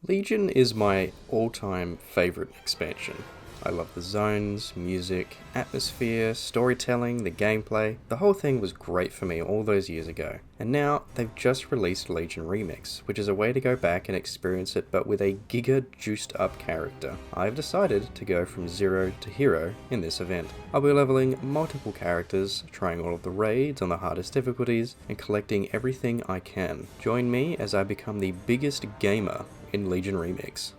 Legion is my all-time favorite expansion. I love the zones, music, atmosphere, storytelling, the gameplay. The whole thing was great for me all those years ago. And now they've just released Legion Remix, which is a way to go back and experience it but with a giga juiced up character. I've decided to go from zero to hero in this event. I'll be leveling multiple characters, trying all of the raids on the hardest difficulties, and collecting everything I can. Join me as I become the biggest gamer in Legion Remix.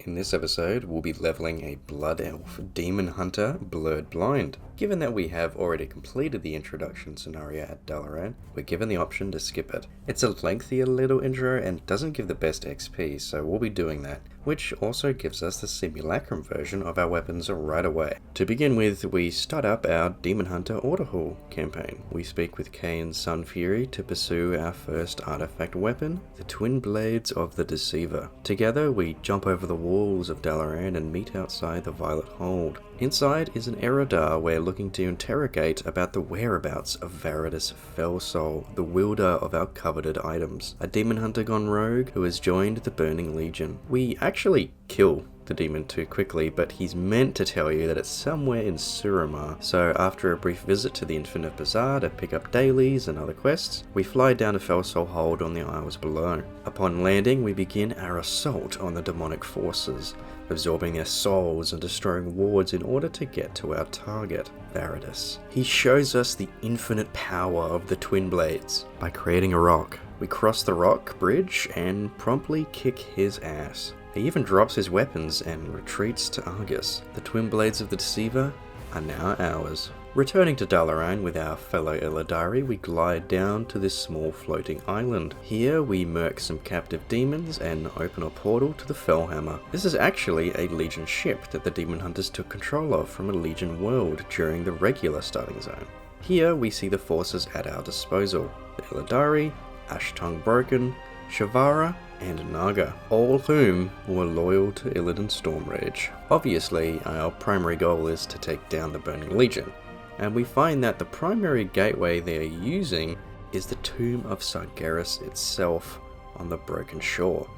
In this episode, we'll be leveling a Blood Elf Demon Hunter Blerdblind. Given that we have already completed the introduction scenario at Dalaran, we're given the option to skip it. It's a lengthier little intro and doesn't give the best XP, so we'll be doing that, which also gives us the simulacrum version of our weapons right away. To begin with, we start up our Demon Hunter Autohaul campaign. We speak with Kane's Sun Fury to pursue our first artifact weapon, the Twin Blades of the Deceiver. Together, we jump over the walls of Dalaran and meet outside the Violet Hold. Inside is an Eridar we're looking to interrogate about the whereabouts of Varidus Fellsoul, the wielder of our coveted items, a demon hunter gone rogue who has joined the Burning Legion. We actually kill the demon too quickly, but he's meant to tell you that it's somewhere in Suramar. So after a brief visit to the Infinite Bazaar to pick up dailies and other quests, we fly down to Fellsoul Hold on the Isles below. Upon landing, we begin our assault on the demonic forces, absorbing their souls and destroying wards in order to get to our target, Varidus. He shows us the infinite power of the Twin Blades by creating a rock. We cross the rock bridge and promptly kick his ass. He even drops his weapons and retreats to Argus. The Twin Blades of the Deceiver are now ours. Returning to Dalaran with our fellow Ilidari, we glide down to this small floating island. Here we murk some captive demons and open a portal to the Fellhammer. This is actually a Legion ship that the demon hunters took control of from a Legion world during the regular starting zone. Here we see the forces at our disposal: the Ilidari, Ashtongue Broken, Shavara, and Naga, all whom were loyal to Illidan Stormrage. Obviously, our primary goal is to take down the Burning Legion, and we find that the primary gateway they are using is the tomb of Sargeras itself on the Broken Shore.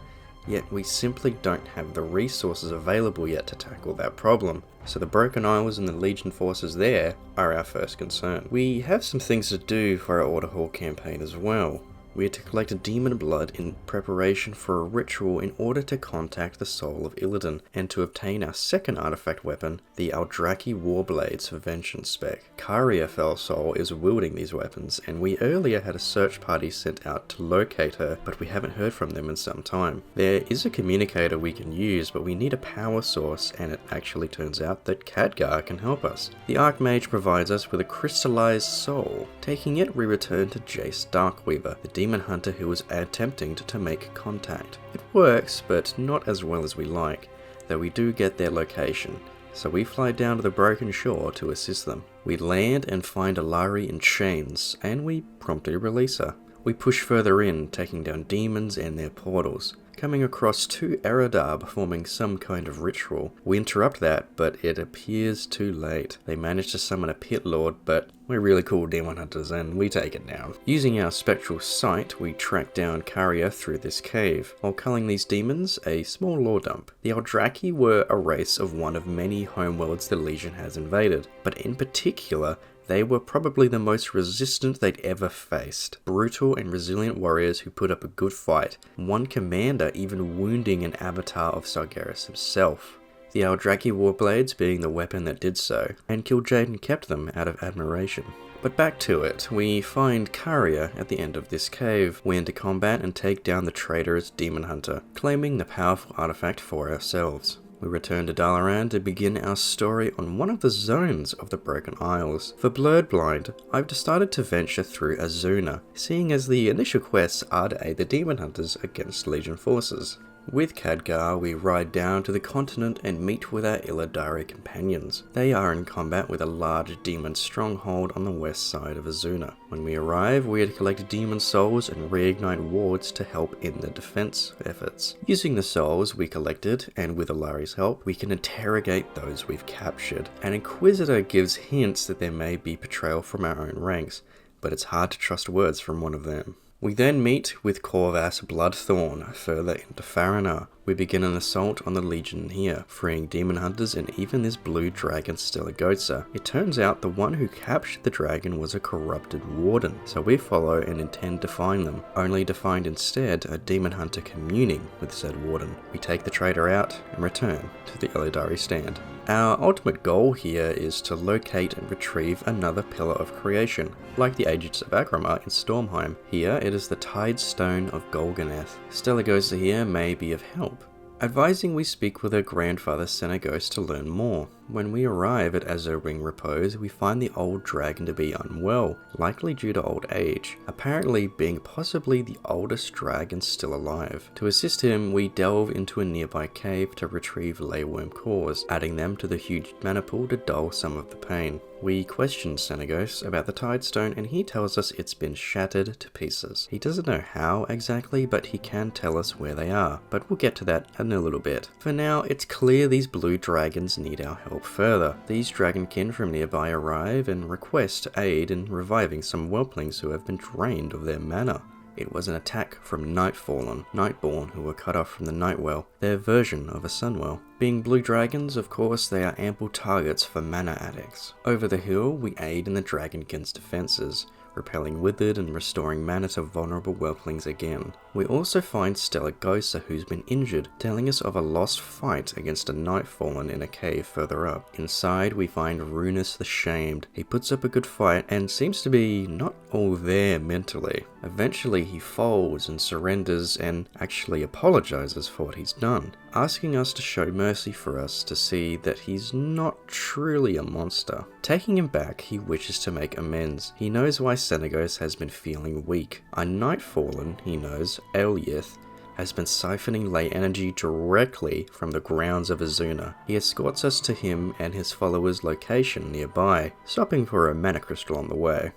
Yet we simply don't have the resources available yet to tackle that problem, so the Broken Isles and the Legion forces there are our first concern. We have some things to do for our Autohaul campaign as well. We are to collect demon blood in preparation for a ritual in order to contact the soul of Illidan, and to obtain our second artifact weapon, the Aldraki Warblades for Vengeance spec. Karia Fellsoul is wielding these weapons, and we earlier had a search party sent out to locate her, but we haven't heard from them in some time. There is a communicator we can use, but we need a power source, and it actually turns out that Khadgar can help us. The Archmage provides us with a crystallized soul. Taking it, we return to Jace Darkweaver, the demon hunter who was attempting to make contact. It works, but not as well as we like, though we do get their location, so we fly down to the Broken Shore to assist them. We land and find Ilidari in chains, and we promptly release her. We push further in, taking down demons and their portals. Coming across two Eridar performing some kind of ritual. We interrupt that, but it appears too late. They manage to summon a pit lord, but we're really cool demon hunters and we take it down. Using our spectral sight, we track down Karia through this cave, while culling these demons a small lore dump. The Aldraki were a race of one of many homeworlds the Legion has invaded, but in particular, they were probably the most resistant they'd ever faced. Brutal and resilient warriors who put up a good fight, one commander even wounding an avatar of Sargeras himself. The Aldraki Warblades being the weapon that did so, and Kil'jaeden kept them out of admiration. But back to it, we find Karia at the end of this cave. We enter combat and take down the traitorous demon hunter, claiming the powerful artifact for ourselves. We return to Dalaran to begin our story on one of the zones of the Broken Isles. For Blerdblind, I've decided to venture through Azuna, seeing as the initial quests are to aid the demon hunters against Legion forces. With Khadgar, we ride down to the continent and meet with our Ilidari companions. They are in combat with a large demon stronghold on the west side of Azuna. When we arrive, we are to collect demon souls and reignite wards to help in the defense efforts. Using the souls we collected, and with Ilari's help, we can interrogate those we've captured. An Inquisitor gives hints that there may be betrayal from our own ranks, but it's hard to trust words from one of them. We then meet with Corvus Bloodthorn further into Farina. We begin an assault on the Legion here, freeing demon hunters and even this blue dragon Stelagosa. It turns out the one who captured the dragon was a corrupted warden, so we follow and intend to find them, only to find instead a demon hunter communing with said warden. We take the traitor out and return to the Ilidari stand. Our ultimate goal here is to locate and retrieve another pillar of creation, like the Aegis of Akrama in Stormheim. Here it is the Tidestone of Golganneth. Stelagosa here may be of help, advising we speak with her grandfather Senegos to learn more. When we arrive at Azshara Repose, we find the old dragon to be unwell, likely due to old age, apparently being possibly the oldest dragon still alive. To assist him, we delve into a nearby cave to retrieve layworm cores, adding them to the huge mana pool to dull some of the pain. We question Senegos about the Tidestone and he tells us it's been shattered to pieces. He doesn't know how exactly, but he can tell us where they are, but we'll get to that in a little bit. For now, it's clear these blue dragons need our help further. These dragonkin from nearby arrive and request aid in reviving some whelplings who have been drained of their mana. It was an attack from Nightborn who were cut off from the Nightwell, their version of a Sunwell. Being blue dragons, of course, they are ample targets for mana addicts. Over the hill, we aid in the dragonkin's defenses, repelling withered and restoring mana to vulnerable whelplings again. We also find Stelagosa, who's been injured, telling us of a lost fight against a Nightfallen in a cave further up. Inside we find Runus the Shamed. He puts up a good fight and seems to be not all there mentally. Eventually he folds and surrenders and actually apologizes for what he's done, asking us to show mercy for us to see that he's not truly a monster. Taking him back, he wishes to make amends. He knows why Senegos has been feeling weak. A Nightfallen, he knows, Eliyith, has been siphoning ley energy directly from the grounds of Azuna. He escorts us to him and his followers' location nearby, stopping for a mana crystal on the way.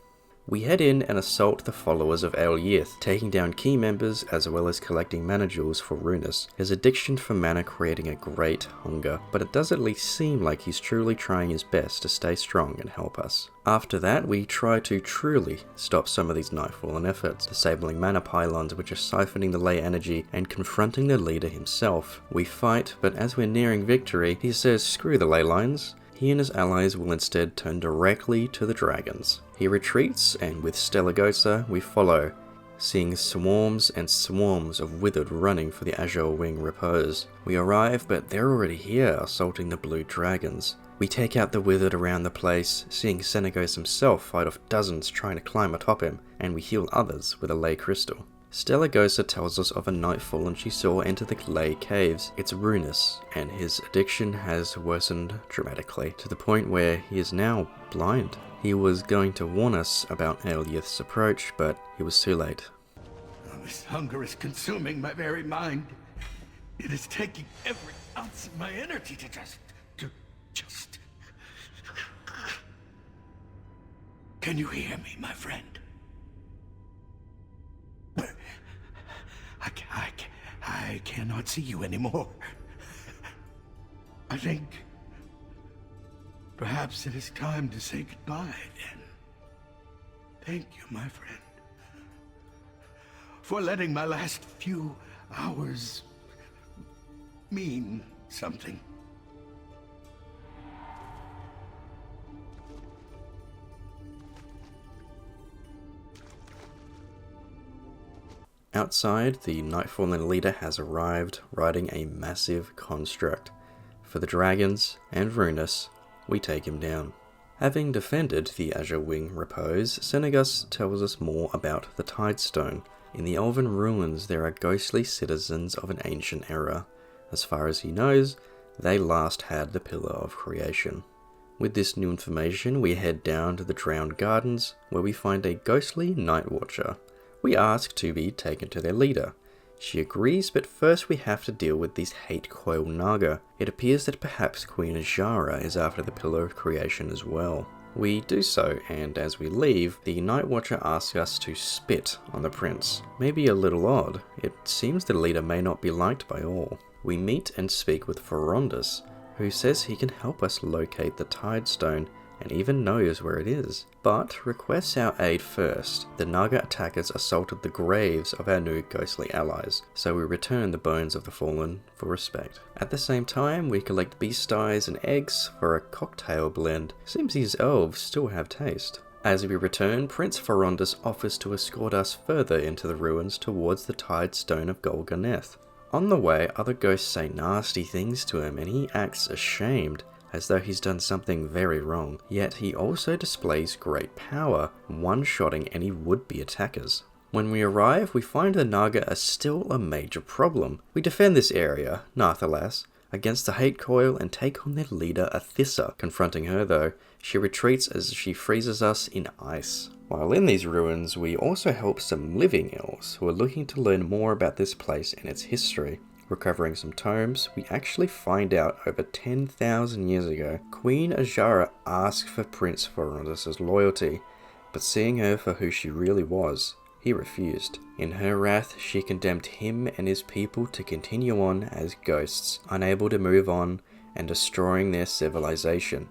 We head in and assault the followers of Eliyith, taking down key members as well as collecting mana jewels for Runus, his addiction for mana creating a great hunger, but it does at least seem like he's truly trying his best to stay strong and help us. After that, we try to truly stop some of these Nightfallen efforts, disabling mana pylons which are siphoning the ley energy and confronting the leader himself. We fight, but as we're nearing victory, he says screw the ley lines. He and his allies will instead turn directly to the dragons. He retreats, and with Stelagosa we follow, seeing swarms and swarms of withered running for the Azshara Repose. We arrive, but they're already here, assaulting the blue dragons. We take out the withered around the place, seeing Senegos himself fight off dozens trying to climb atop him, and we heal others with a ley crystal. Stelagosa tells us of a Nightfallen she saw enter the ley caves. It's Runus, and his addiction has worsened dramatically, to the point where he is now blind. He was going to warn us about Eliyith's approach, but he was too late. This hunger is consuming my very mind. It is taking every ounce of my energy to just... Can you hear me, my friend? I cannot see you anymore. I think perhaps it is time to say goodbye then. Thank you, my friend, for letting my last few hours mean something. Outside, the Nightfallen leader has arrived, riding a massive construct. For the dragons and Runus, we take him down. Having defended the Azshara Repose, Senegos tells us more about the Tidestone. In the Elven ruins, there are ghostly citizens of an ancient era. As far as he knows, they last had the Pillar of Creation. With this new information, we head down to the Drowned Gardens, where we find a ghostly Night Watcher. We ask to be taken to their leader. She agrees, but first we have to deal with these hate-coil Naga. It appears that perhaps Queen Azshara is after the Pillar of Creation as well. We do so, and as we leave, the Night Watcher asks us to spit on the prince. Maybe a little odd. It seems the leader may not be liked by all. We meet and speak with Ferondus, who says he can help us locate the Tidestone and even knows where it is, but requests our aid first. The Naga attackers assaulted the graves of our new ghostly allies, so we return the bones of the fallen for respect. At the same time, we collect beast eyes and eggs for a cocktail blend. Seems these elves still have taste. As we return, Prince Ferondus offers to escort us further into the ruins towards the Tidestone of Golganneth. On the way, other ghosts say nasty things to him and he acts ashamed, as though he's done something very wrong. Yet he also displays great power, one-shotting any would-be attackers. When we arrive, we find the Naga are still a major problem. We defend this area, nathless, against the hate coil and take on their leader Azshara. Confronting her though, she retreats as she freezes us in ice. While in these ruins, we also help some living elves who are looking to learn more about this place and its history. Recovering some tomes, we actually find out over 10,000 years ago, Queen Azshara asked for Prince Ferondus' loyalty, but seeing her for who she really was, he refused. In her wrath, she condemned him and his people to continue on as ghosts, unable to move on and destroying their civilization,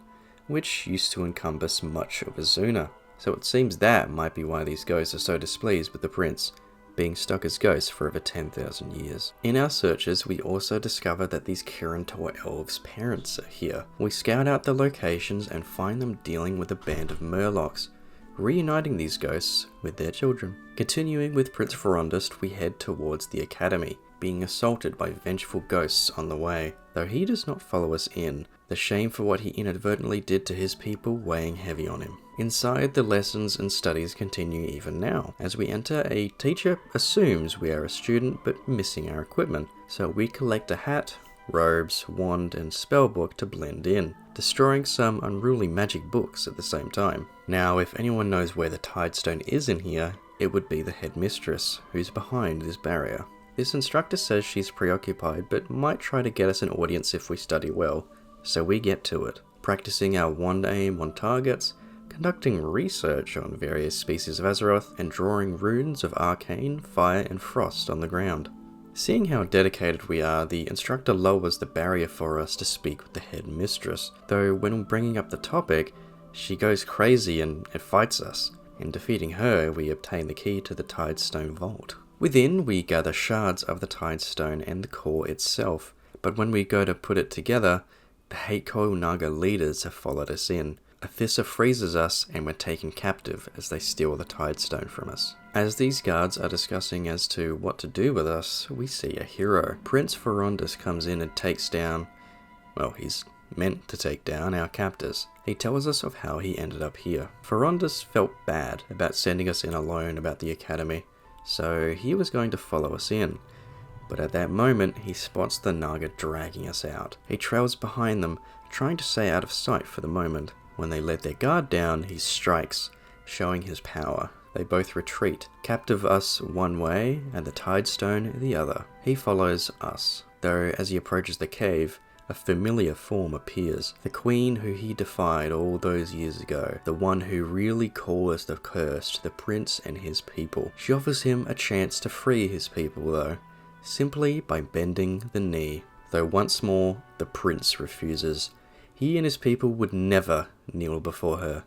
which used to encompass much of Azuna. So it seems that might be why these ghosts are so displeased with the prince being stuck as ghosts for over 10,000 years. In our searches, we also discover that these Kirin-Tor elves' parents are here. We scout out the locations and find them dealing with a band of Murlocs, reuniting these ghosts with their children. Continuing with Prince Ferondus, we head towards the academy, being assaulted by vengeful ghosts on the way. Though he does not follow us in, the shame for what he inadvertently did to his people weighing heavy on him. Inside, the lessons and studies continue even now. As we enter, a teacher assumes we are a student but missing our equipment, so we collect a hat, robes, wand and spellbook to blend in, destroying some unruly magic books at the same time. Now, if anyone knows where the Tidestone is in here, it would be the headmistress, who's behind this barrier. This instructor says she's preoccupied but might try to get us an audience if we study well, so we get to it, practicing our wand aim on targets, conducting research on various species of Azeroth, and drawing runes of arcane, fire and frost on the ground. Seeing how dedicated we are, the instructor lowers the barrier for us to speak with the headmistress, though when bringing up the topic, she goes crazy and fights us. In defeating her, we obtain the key to the Tidestone vault. Within, we gather shards of the Tidestone and the core itself, but when we go to put it together, the Hate Coil Naga leaders have followed us in. Azshara freezes us and we're taken captive as they steal the Tidestone from us. As these guards are discussing as to what to do with us, we see a hero. Prince Ferondus comes in and takes down, well, he's meant to take down our captors. He tells us of how he ended up here. Ferondus felt bad about sending us in alone about the academy, so he was going to follow us in. But at that moment, he spots the Naga dragging us out. He trails behind them, trying to stay out of sight for the moment. When they let their guard down, he strikes, showing his power. They both retreat, captive us one way and the Tidestone the other. He follows us, though as he approaches the cave, a familiar form appears. The queen who he defied all those years ago, the one who really caused the curse to the prince and his people. She offers him a chance to free his people though, simply by bending the knee. Though once more, the prince refuses. He and his people would never kneel before her.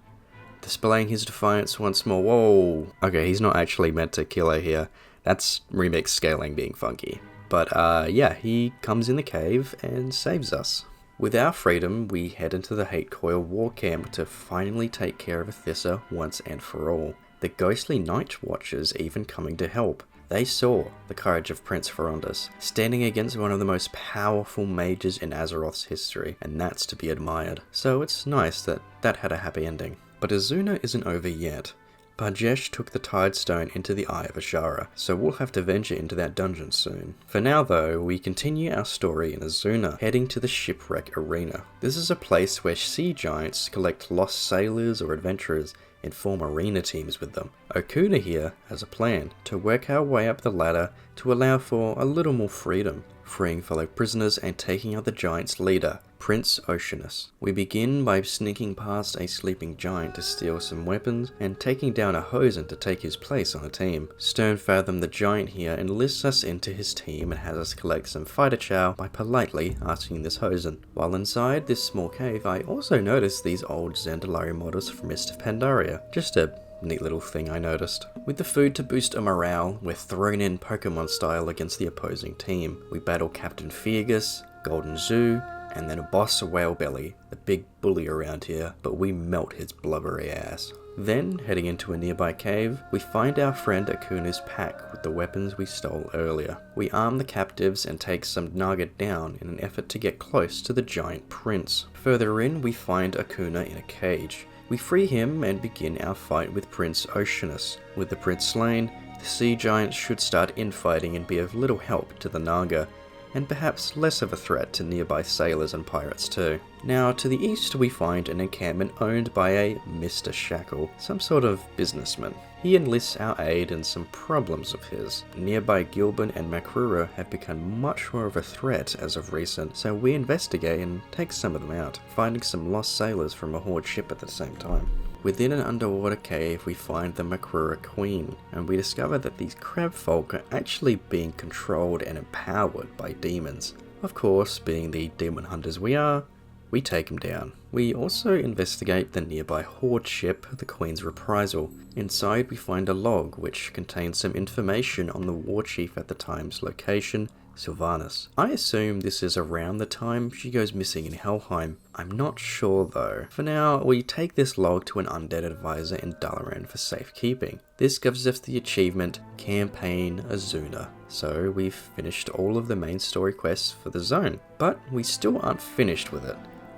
Displaying his defiance once more. Whoa! Okay, he's not actually meant to kill her here. That's remix scaling being funky. But yeah, he comes in the cave and saves us. With our freedom, we head into the Hate Coil war camp to finally take care of Azshara once and for all. The ghostly Night Watchers even coming to help. They saw the courage of Prince Ferondus, standing against one of the most powerful mages in Azeroth's history, and that's to be admired. So it's nice that that had a happy ending. But Azuna isn't over yet. Barjesh took the Tidestone into the Eye of Azshara, so we'll have to venture into that dungeon soon. For now though, we continue our story in Azuna, heading to the shipwreck arena. This is a place where sea giants collect lost sailors or adventurers and form arena teams with them. Okuna here has a plan to work our way up the ladder to allow for a little more freedom. freeing fellow prisoners and taking out the giant's leader, Prince Oceanus. We begin by sneaking past a sleeping giant to steal some weapons and taking down a Hosen to take his place on a team. Sternfathom the giant here enlists us into his team and has us collect some fighter chow by politely asking this Hosen. While inside this small cave, I also noticed these old Zandalari models from Mist of Pandaria. Just a neat little thing I noticed. With the food to boost our morale, we're thrown in Pokemon style against the opposing team. We battle Captain Fergus, Golden Zoo, and then a boss Whalebelly, the big bully around here, but we melt his blubbery ass. Then, heading into a nearby cave, we find our friend Akuna's pack with the weapons we stole earlier. We arm the captives and take some Naga down in an effort to get close to the giant prince. Further in, we find Akuna in a cage. We free him and begin our fight with Prince Oceanus. With the prince slain, the sea giants should start infighting and be of little help to the Naga, and perhaps less of a threat to nearby sailors and pirates too. Now, to the east we find an encampment owned by a Mr. Shackle, some sort of businessman. He enlists our aid in some problems of his. Nearby Gilbin and Makrura have become much more of a threat as of recent, so we investigate and take some of them out, finding some lost sailors from a Horde ship at the same time. Within an underwater cave, we find the Makrura Queen, and we discover that these crab folk are actually being controlled and empowered by demons. Of course, being the demon hunters we are, we take them down. We also investigate the nearby Horde ship, the Queen's Reprisal. Inside we find a log which contains some information on the war chief at the time's location, Sylvanas. I assume this is around the time she goes missing in Helheim. I'm not sure though. For now, we take this log to an undead advisor in Dalaran for safekeeping. This gives us the achievement Campaign Azuna. So we've finished all of the main story quests for the zone, but we still aren't finished with it.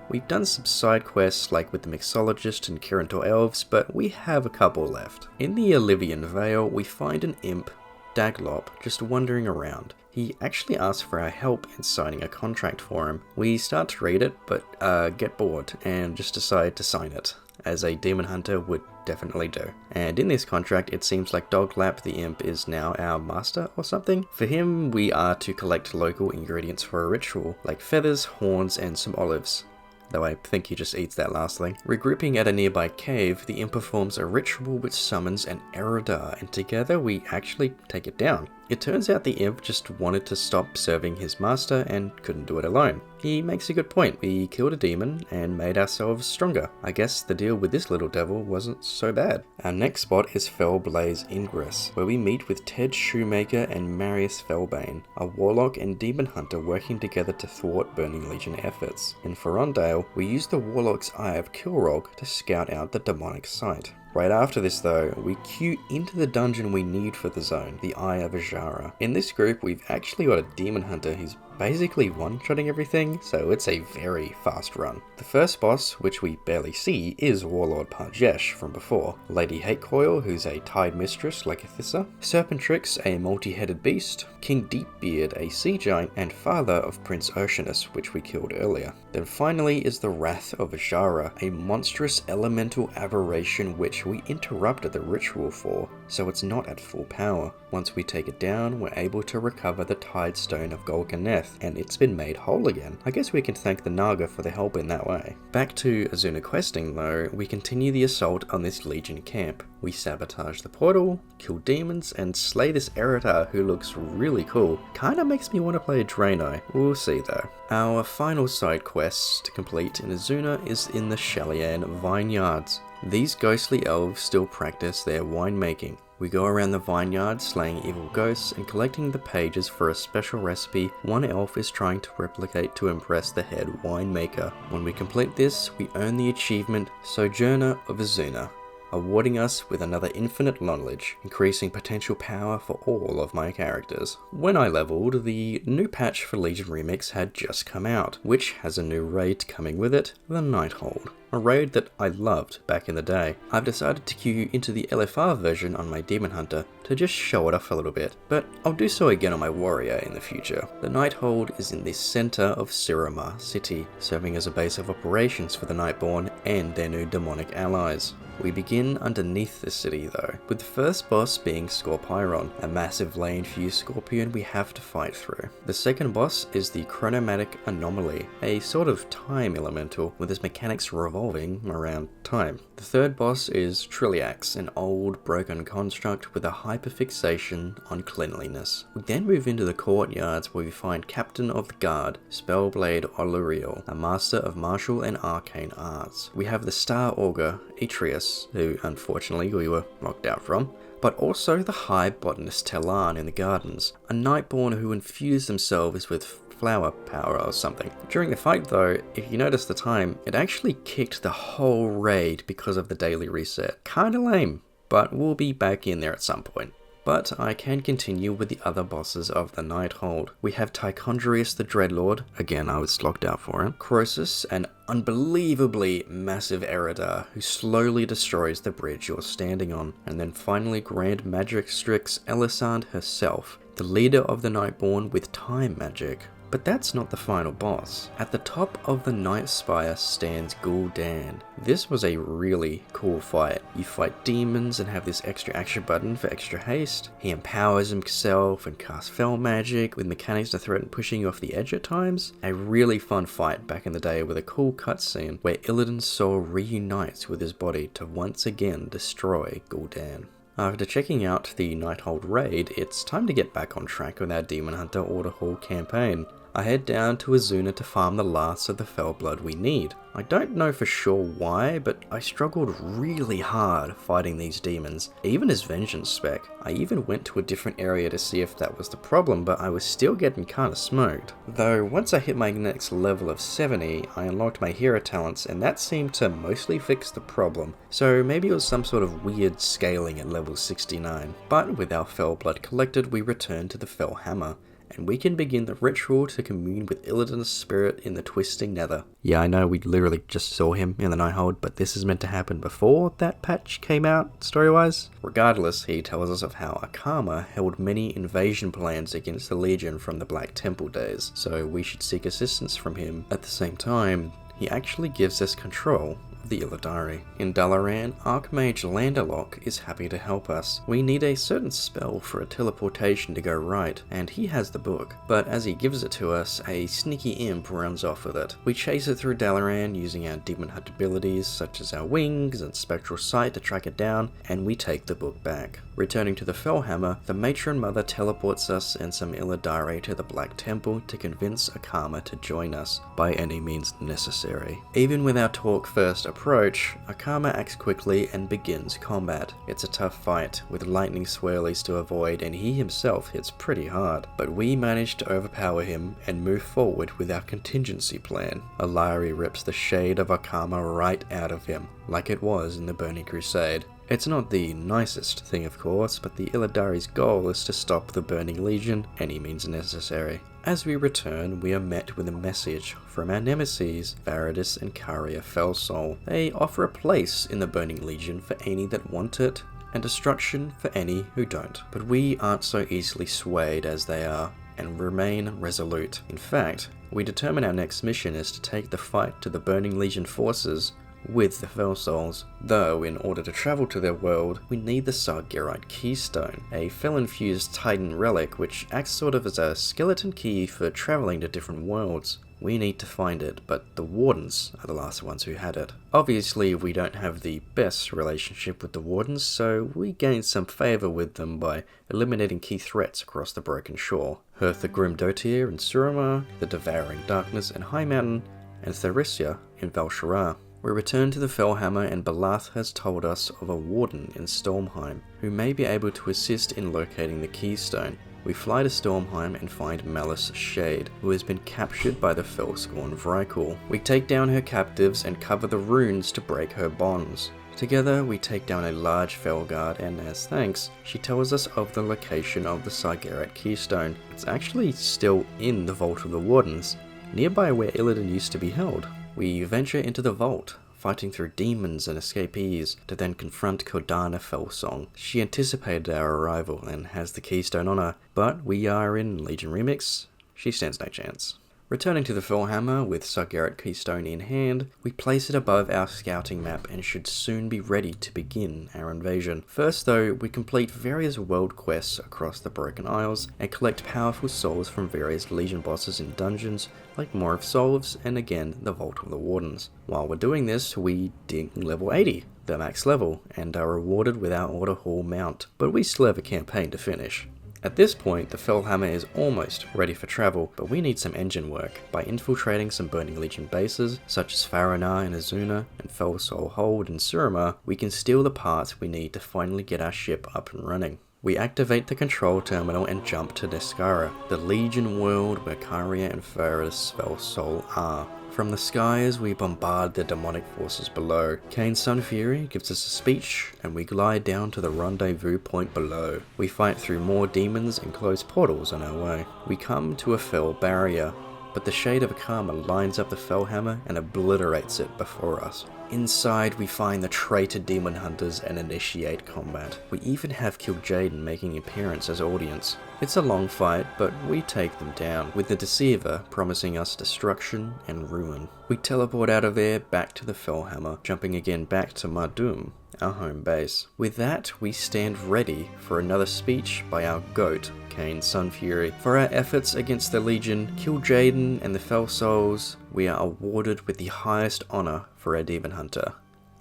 We've done some side quests like with the Mixologist and Kirantor Elves, but we have a couple left. In the Olivian Vale, we find an imp, Daglop, just wandering around. He actually asks for our help in signing a contract for him. We start to read it, but get bored and just decide to sign it, as a demon hunter would definitely do. And in this contract, it seems like Doglap the imp is now our master or something. For him, we are to collect local ingredients for a ritual, like feathers, horns, and some olives. Though I think he just eats that last thing. Regrouping at a nearby cave, the imp performs a ritual which summons an Eridar, and together we actually take it down. It turns out the imp just wanted to stop serving his master and couldn't do it alone. He makes a good point. We killed a demon and made ourselves stronger. I guess the deal with this little devil wasn't so bad. Our next spot is Fellblaze Ingress, where we meet with Ted Shoemaker and Marius Fellbane, a warlock and demon hunter working together to thwart Burning Legion efforts. In Ferondale, we use the warlock's Eye of Kilrog to scout out the demonic site. Right after this though, we queue into the dungeon we need for the zone, the Eye of Azshara. In this group, we've actually got a demon hunter who's basically one-shotting everything, so it's a very fast run. The first boss, which we barely see, is Warlord Parjesh from before, Lady Hatecoil, who's a Tide Mistress like Athissa, Serpentrix, a multi-headed beast, King Deepbeard, a sea giant, and father of Prince Oceanus, which we killed earlier. Then finally is the Wrath of Azshara, a monstrous elemental aberration which we interrupted the ritual for, so it's not at full power. Once we take it down, we're able to recover the Tide Stone of Golganneth, and it's been made whole again. I guess we can thank the Naga for the help in that way. Back to Azuna questing though, we continue the assault on this Legion camp. We sabotage the portal, kill demons, and slay this Eridar who looks really cool. Kinda makes me want to play a Draenei. We'll see though. Our final side quest to complete in Azuna is in the Shalian Vineyards. These ghostly elves still practice their winemaking. We go around the vineyard slaying evil ghosts and collecting the pages for a special recipe one elf is trying to replicate to impress the head winemaker. When we complete this, we earn the achievement Sojourner of Azuna, awarding us with another infinite knowledge, increasing potential power for all of my characters. When I leveled, the new patch for Legion Remix had just come out, which has a new raid coming with it, the Nighthold. A raid that I loved back in the day. I've decided to queue into the LFR version on my Demon Hunter to just show it off a little bit, but I'll do so again on my warrior in the future. The Nighthold is in the center of Sirima City, serving as a base of operations for the Nightborn and their new demonic allies. We begin underneath the city though, with the first boss being Scorpiron, a massive lane-fused scorpion we have to fight through. The second boss is the Chronomatic Anomaly, a sort of time elemental with its mechanics revolving around time. The third boss is Trilliax, an old broken construct with a hyperfixation on cleanliness. We then move into the courtyards where we find Captain of the Guard, Spellblade Oluriel, a master of martial and arcane arts. We have the Star Augur, Atreus, who unfortunately we were locked out from, but also the High Botanist Telan in the gardens, a Nightborn who infused themselves with flower power or something. During the fight though, if you notice the time, it actually kicked the whole raid because of the daily reset. Kinda lame, but we'll be back in there at some point. But I can continue with the other bosses of the Nighthold. We have Tichondrius the Dreadlord, again I was locked out for him, Croesus, an unbelievably massive Eridar who slowly destroys the bridge you're standing on, and then finally Grand Magistrix Elisande herself, the leader of the Nightborn with time magic. But that's not the final boss. At the top of the Night Spire stands Gul'dan. This was a really cool fight. You fight demons and have this extra action button for extra haste. He empowers himself and casts fell magic with mechanics to threaten pushing you off the edge at times. A really fun fight back in the day with a cool cutscene where Illidan's soul reunites with his body to once again destroy Gul'dan. After checking out the Nighthold raid, it's time to get back on track with our Demon Hunter Order Hall campaign. I head down to Azuna to farm the last of the fell blood we need. I don't know for sure why, but I struggled really hard fighting these demons, even as vengeance spec. I even went to a different area to see if that was the problem, but I was still getting kinda smoked. Though once I hit my next level of 70, I unlocked my hero talents and that seemed to mostly fix the problem. So maybe it was some sort of weird scaling at level 69. But with our fell blood collected, we return to the fell hammer, and we can begin the ritual to commune with Illidan's spirit in the twisting nether. Yeah, I know we literally just saw him in the Nighthold, but this is meant to happen before that patch came out, story-wise. Regardless, he tells us of how Akama held many invasion plans against the Legion from the Black Temple days, so we should seek assistance from him. At the same time, he actually gives us control the Ilidari. In Dalaran, Archmage Landerlock is happy to help us. We need a certain spell for a teleportation to go right, and he has the book. But as he gives it to us, a sneaky imp runs off with it. We chase it through Dalaran using our Demon Hunt abilities such as our wings and spectral sight to track it down, and we take the book back. Returning to the Fellhammer, the Matron Mother teleports us and some Ilidari to the Black Temple to convince Akama to join us, by any means necessary. Even with our talk first approach, Akama acts quickly and begins combat. It's a tough fight, with lightning swirlies to avoid and he himself hits pretty hard, but we manage to overpower him and move forward with our contingency plan. Ilidari rips the shade of Akama right out of him, like it was in the Burning Crusade. It's not the nicest thing of course, but the Illidari's goal is to stop the Burning Legion any means necessary. As we return, we are met with a message from our nemeses, Varadis and Karia Fellsoul. They offer a place in the Burning Legion for any that want it, and destruction for any who don't. But we aren't so easily swayed as they are, and remain resolute. In fact, we determine our next mission is to take the fight to the Burning Legion forces with the Fellsouls, though in order to travel to their world, we need the Sargerite Keystone, a fell-infused Titan relic which acts sort of as a skeleton key for traveling to different worlds. We need to find it, but the Wardens are the last ones who had it. Obviously, we don't have the best relationship with the Wardens, so we gain some favour with them by eliminating key threats across the Broken Shore. Hearth the Grim Dotir in Suramar, the Devouring Darkness in High Mountain, and Therisia in Val'shara. We return to the Fellhammer and Balath has told us of a warden in Stormheim who may be able to assist in locating the Keystone. We fly to Stormheim and find Malice Shade, who has been captured by the Fellscorn Vrykul. We take down her captives and cover the runes to break her bonds. Together we take down a large Felguard and as thanks, she tells us of the location of the Sargerite Keystone. It's actually still in the Vault of the Wardens, nearby where Illidan used to be held. We venture into the vault, fighting through demons and escapees to then confront Golganneth Fellsong. She anticipated our arrival and has the Keystone on her, but we are in Legion Remix. She stands no chance. Returning to the Fellhammer with Sargerat Keystone in hand, we place it above our scouting map and should soon be ready to begin our invasion. First though, we complete various world quests across the Broken Isles and collect powerful souls from various Legion bosses in dungeons like More of Souls and again the Vault of the Wardens. While we're doing this, we ding level 80, the max level, and are rewarded with our Order Hall mount, but we still have a campaign to finish. At this point, the Fellhammer is almost ready for travel, but we need some engine work. By infiltrating some Burning Legion bases, such as Faranar and Azuna, and Fellsoul Hold and Suramar, we can steal the parts we need to finally get our ship up and running. We activate the control terminal and jump to Azshara, the Legion world where Kyria and Farah's Fellsoul are. From the skies, we bombard the demonic forces below. Kane's Sun Fury gives us a speech, and we glide down to the rendezvous point below. We fight through more demons and close portals on our way. We come to a fell barrier, but the Shade of Karma lines up the Fellhammer and obliterates it before us. Inside, we find the traitor demon hunters and initiate combat. We even have Kil'jaeden making an appearance as audience. It's a long fight, but we take them down, with the Deceiver promising us destruction and ruin. We teleport out of there back to the Fellhammer, jumping again back to Mardum, our home base. With that, we stand ready for another speech by our GOAT, Kane's Sun Fury. For our efforts against the Legion, Kil'jaeden and the Fellsouls, we are awarded with the highest honor for our Demon Hunter,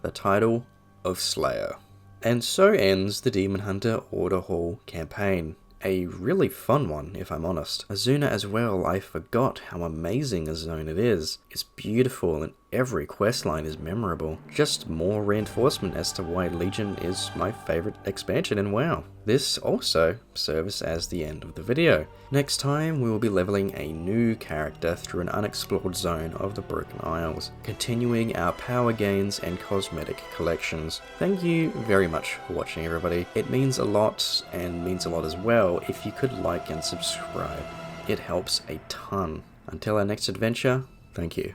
the title of Slayer. And so ends the Demon Hunter Order Hall campaign. A really fun one, if I'm honest. Azuna as well, I forgot how amazing a zone it is. It's beautiful and every questline is memorable. Just more reinforcement as to why Legion is my favorite expansion in WoW. This also serves as the end of the video. Next time we will be leveling a new character through an unexplored zone of the Broken Isles, continuing our power gains and cosmetic collections. Thank you very much for watching, everybody. It means a lot, and means a lot as well if you could like and subscribe. It helps a ton. Until our next adventure, thank you.